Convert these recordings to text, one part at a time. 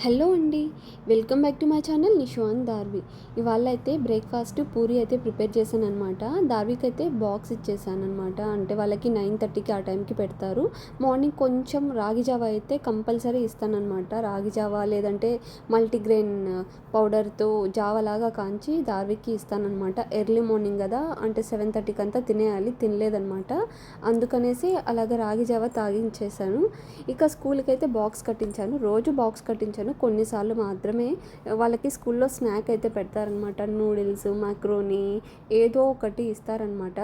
Hello అండి, welcome back to my channel Nishu and Darvi. ఇవాళ అయితే బ్రేక్ఫాస్ట్ పూరి అయితే ప్రిపేర్ చేశాను అనమాట. దార్వికి అయితే బాక్స్ ఇచ్చేసాను అనమాట. అంటే వాళ్ళకి 9:30కి ఆ టైంకి పెడతారు. మార్నింగ్ కొంచెం రాగి జావా అయితే కంపల్సరీ ఇస్తానమాట. రాగి జావా లేదంటే మల్టీగ్రెయిన్ పౌడర్తో జావా లాగా కాంచి దార్వికి ఇస్తానమాట. ఎర్లీ మార్నింగ్ కదా, అంటే 7:30కి అంతా తినేయాలి, తినలేదనమాట. అందుకనేసి అలాగ రాగి జావా తాగించేసాను. ఇక స్కూల్కి అయితే బాక్స్ కట్టించాను. రోజు బాక్స్ కట్టించాను, కొన్నిసార్లు మాత్రమే. వాళ్ళకి స్కూల్లో స్నాక్ అయితే పెడతారనమాట. నూడిల్స్, మ్యాక్రోనీ ఏదో ఒకటి ఇస్తారనమాట.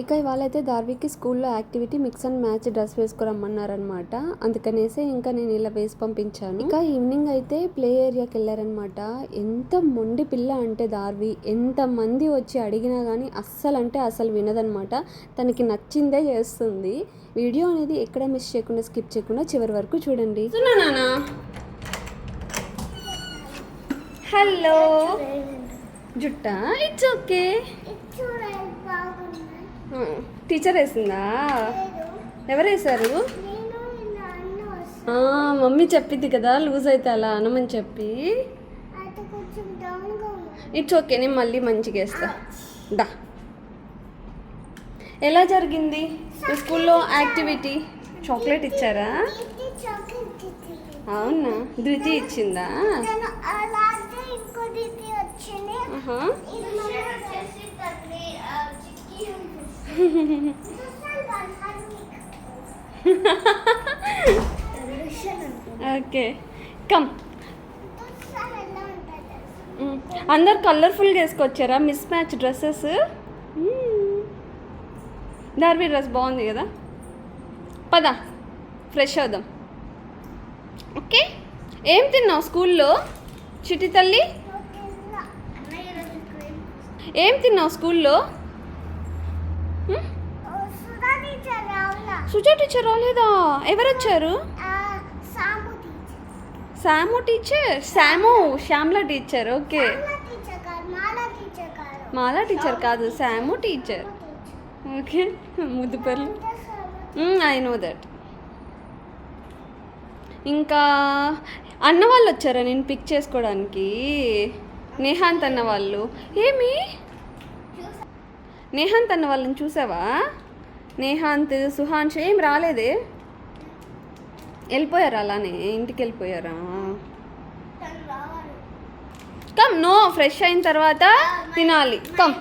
ఇక ఇవాళ అయితే దార్వికి స్కూల్లో activity mix and match dress వేసుకురమ్మన్నారనమాట. అందుకనేసి ఇంకా నేను ఇలా వేసి పంపించాను. ఇక ఈవినింగ్ అయితే ప్లే ఏరియాకి వెళ్ళారనమాట. ఎంత మొండి పిల్ల అంటే దార్వి, ఎంతమంది వచ్చి అడిగినా కానీ అస్సలు వినదనమాట. తనకి నచ్చిందే చేస్తుంది. వీడియో అనేది ఎక్కడ మిస్ చేయకుండా, స్కిప్ చేయకుండా చివరి వరకు చూడండి. హలో జుట్టా, ఇట్స్ ఓకే. టీచర్ వేసిందా? ఎవరు వేశారు? మమ్మీ చెప్పింది కదా లూజ్ అయితే అలా అనమని చెప్పి. ఇట్స్ ఓకే, నేను మళ్ళీ మంచిగా వేస్తా. డా, ఎలా జరిగింది మీ స్కూల్లో యాక్టివిటీ? చాక్లెట్ ఇచ్చారా? అవునా, ధృతి ఇచ్చిందా? Okay, come. అందరు కలర్ఫుల్గా వేసుకొచ్చారా miss match dresses? Darvi dress బాగుంది కదా, పద ఫ్రెష్ అవుదాం. ఓకే, ఏం తిన్నావు స్కూల్లో చిట్టి తల్లి? ఏం తిన్నావు స్కూల్లో? సుజా టీచర్ రాలేదా? ఎవరు వచ్చారు? శాము టీచర్, శ్యామ్లా టీచర్. ఓకే, మాలా టీచర్ కాదు, శాము టీచర్. ఓకే, ముద్దు పర్లు. I know that. ఇంకా అన్న వాళ్ళు వచ్చారా నేను పిక్ చేసుకోవడానికి? నేహాంత్ అన్న వాళ్ళు. ఏమి నేహాంత్ అన్న వాళ్ళని చూసావా? నేహాంత్, సుహాన్ష్ ఏం రాలేదే, వెళ్ళిపోయారా? అలానే ఇంటికి వెళ్ళిపోయారా? కమ్, నో, ఫ్రెష్ అయిన తర్వాత తినాలి. కమ్,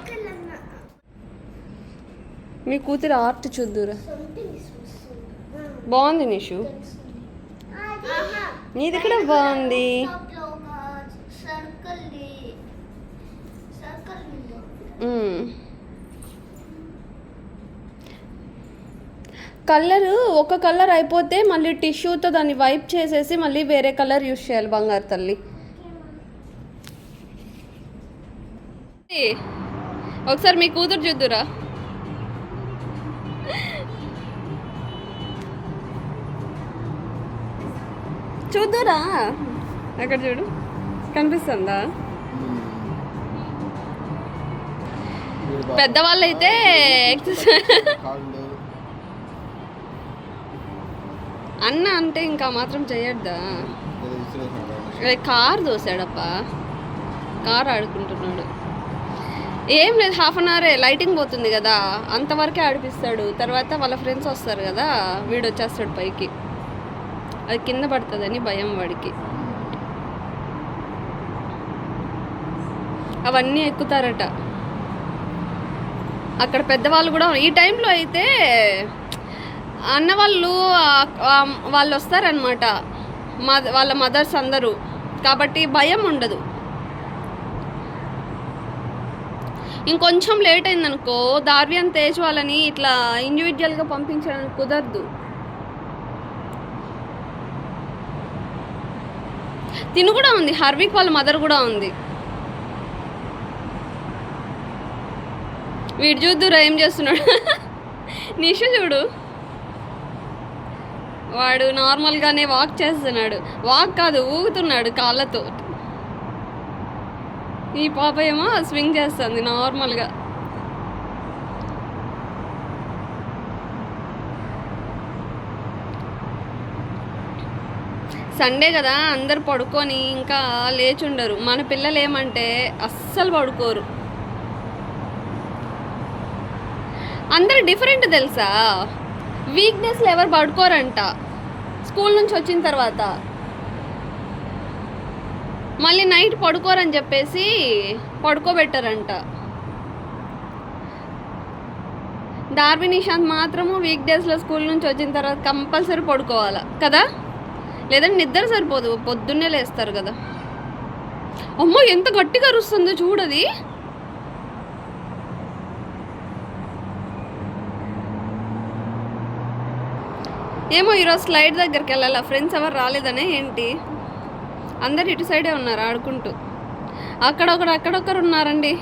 మీ కూతురు ఆర్ట్ చూద్దురా, బాగుంది నిషు. నీది కూడా బాగుంది. కలరు ఒక కలర్ అయిపోతే మళ్ళీ టిష్యూతో దాన్ని వైప్ చేసేసి మళ్ళీ వేరే కలర్ యూస్ చేయాలి బంగారు తల్లి. ఒకసారి మీ కూతురు చూద్దురా. చూద్దురా, అక్కడ చూడు, కనిపిస్తుందా? పెద్దవాళ్ళు అయితే అన్న అంటే ఇంకా మాత్రం చేయొద్దా? కార్ దోసాడప్పా, కార్ ఆడుకుంటున్నాడు. ఏం లేదు, హాఫ్ అన్ అవరే, లైటింగ్ పోతుంది కదా అంతవరకే ఆడిపిస్తాడు. తర్వాత వాళ్ళ ఫ్రెండ్స్ వస్తారు కదా, వీడు వచ్చేస్తాడు పైకి. అది కింద పడుతుందని భయం వాడికి. అవన్నీ ఎక్కుతారట అక్కడ పెద్దవాళ్ళు కూడా. ఈ టైంలో అయితే అన్న వాళ్ళు వస్తారనమాట, వాళ్ళ మదర్స్ అందరూ, కాబట్టి భయం ఉండదు. ఇంకొంచెం లేట్ అయిందనుకో, దార్వి అండ్ తేజ్ వాళ్ళని ఇట్లా ఇండివిజువల్గా పంపించడానికి కుదరదు. తిను కూడా ఉంది, హర్విక్ వాళ్ళ మదర్ కూడా ఉంది. వీడు చూద్దురా ఏం చేస్తున్నాడు. నిషు చూడు, వాడు నార్మల్గానే వాక్ చేస్తున్నాడు. వాక్ కాదు, ఊగుతున్నాడు కాళ్ళతో. ఈ పాప ఏమో స్వింగ్ చేస్తుంది నార్మల్గా. సండే కదా అందరు పడుకొని ఇంకా లేచుండరు. మన పిల్లలు ఏమంటే అస్సలు పడుకోరు. అందరు డిఫరెంట్ తెలుసా. వీక్నెస్లో ఎవరు పడుకోరంట. స్కూల్ నుంచి వచ్చిన తర్వాత మళ్ళీ నైట్ పడుకోరని చెప్పేసి పడుకోబెట్టారంట. డార్బీ నిశాంత్ మాత్రము వీక్ డేస్లో స్కూల్ నుంచి వచ్చిన తర్వాత కంపల్సరీ పడుకోవాలా కదా, లేదంటే నిద్ర సరిపోదు, పొద్దున్నే లేస్తారు కదా. అమ్మో ఎంత గట్టిగా అరుస్తుందో చూడది. ఏమో ఈరోజు స్లైడ్ దగ్గరికి వెళ్ళాలా, ఫ్రెండ్స్ ఎవరు రాలేదనే ఏంటి, అందరు ఇటు సైడే ఉన్నారు ఆడుకుంటూ. అక్కడొకరు ఉన్నారండి.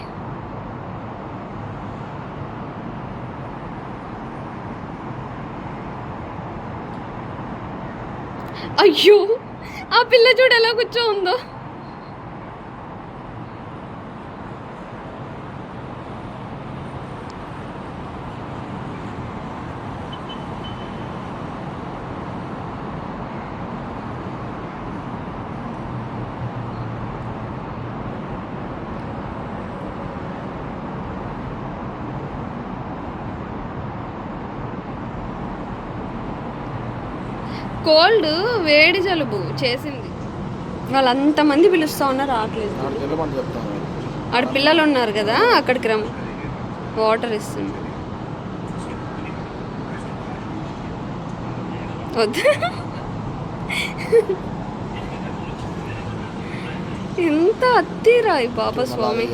అయ్యో ఆ పిల్ల చూడు ఎలా కూర్చో ఉందో. కోల్డ్ వేడి జలుబు చేసింది. వాళ్ళంతమంది పిలుస్తూ ఉన్నారు రావట్లేదు. ఆడ పిల్లలు ఉన్నారు కదా అక్కడికి వాటర్ ఇస్తుంది. వద్దు ఎంత అత్తిరా ఈ పాప స్వామి,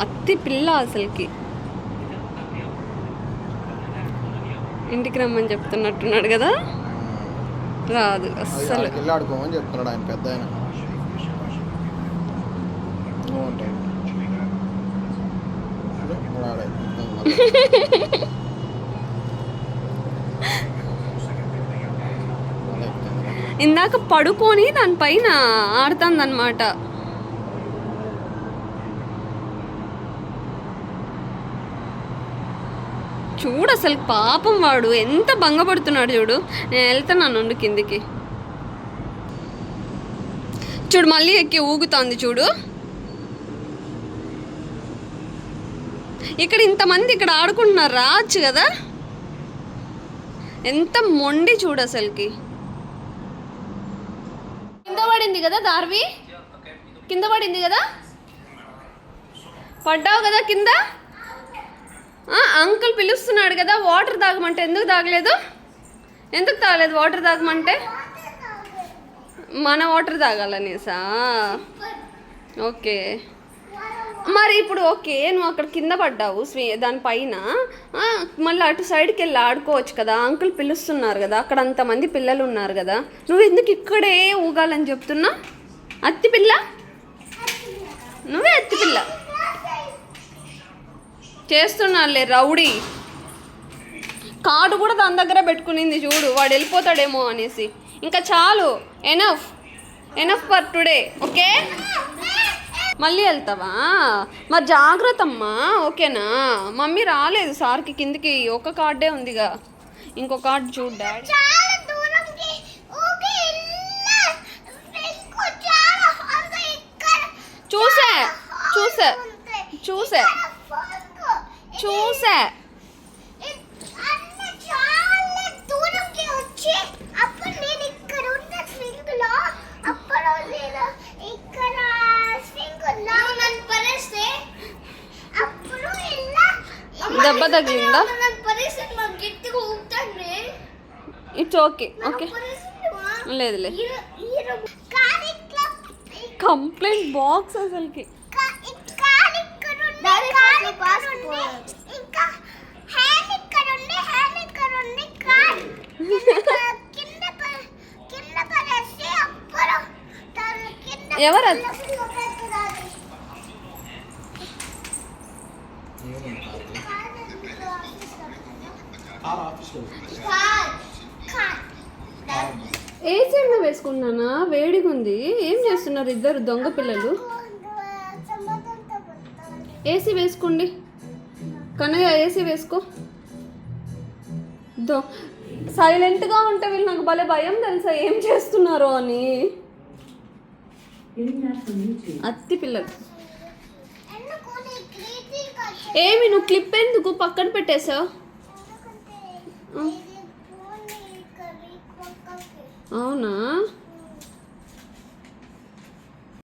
అత్తి పిల్ల అసలుకి. ఇంటికి రమ్మని చెప్తున్నట్టున్నాడు కదా, రాదు అస్సలు. ఆడుకోమని చెప్తున్నాడు ఆయన పెద్ద ఆయన. ఇందాక పడుకొని దానిపైన ఆడుతుందన్నమాట. చూడు అసలు పాపం వాడు ఎంత భంగపడుతున్నాడు చూడు. నేను వెళ్తున్నాను కిందికి. చూడు మళ్ళీ ఎక్కి ఊగుతోంది చూడు. ఇక్కడ ఇంతమంది ఇక్కడ ఆడుకుంటున్నారు, రావచ్చు కదా. ఎంత మొండి చూడు అసలుకి. కింద పడింది కదా దార్వి, కింద పడింది కదా, పడ్డావు కదా కింద. అంకుల్ పిలుస్తున్నాడు కదా వాటర్ తాగమంటే ఎందుకు తాగలేదు, ఎందుకు తాగలేదు వాటర్ తాగమంటే. మన వాటర్ తాగాలనేసా, ఓకే. మరి ఇప్పుడు ఓకే నువ్వు అక్కడ కింద పడ్డావు దానిపైన, మళ్ళీ అటు సైడ్కి వెళ్ళి ఆడుకోవచ్చు కదా. అంకుల్ పిలుస్తున్నారు కదా, అక్కడ అంతమంది పిల్లలు ఉన్నారు కదా, నువ్వు ఎందుకు ఇక్కడే ఊగాలని చెప్తున్నా. అత్తి పిల్ల నువ్వే, అత్తి పిల్ల చేస్తున్నానులే రౌడీ. కార్డు కూడా దాని దగ్గర పెట్టుకునింది చూడు, వాడు వెళ్ళిపోతాడేమో అనేసి. ఇంకా చాలు, ఎనఫ్ ఫర్ టుడే, ఓకే. మళ్ళీ వెళ్తావా, మరి జాగ్రత్త అమ్మా, ఓకేనా. మమ్మీ రాలేదు సార్కి కిందికి, ఒక కార్డే ఉందిగా, ఇంకో కార్డు చూడు డాడీ. చూసా చూసా చూసా చూసా దెబ్బ తగిలిందా. ఇట్స్ ఓకే ఓకే, లేదులే. కంప్లైంట్ బాక్స్ అసలుకి. ఎవరు ఏసీ వేసుకున్నానా, వేడిగా ఉంది. ఏం చేస్తున్నారు ఇద్దరు దొంగ పిల్లలు. ఏసీ వేసుకోండి కన్నయ్య, ఏసీ వేసుకో. సైలెంట్గా ఉంటే వీళ్ళు నాకు భలే భయం తెలుసా ఏం చేస్తున్నారో అని. అత్తి పిల్లలు ఏమి నువ్వు క్లిప్ ఎందుకు పక్కన పెట్టేసావు? అవునా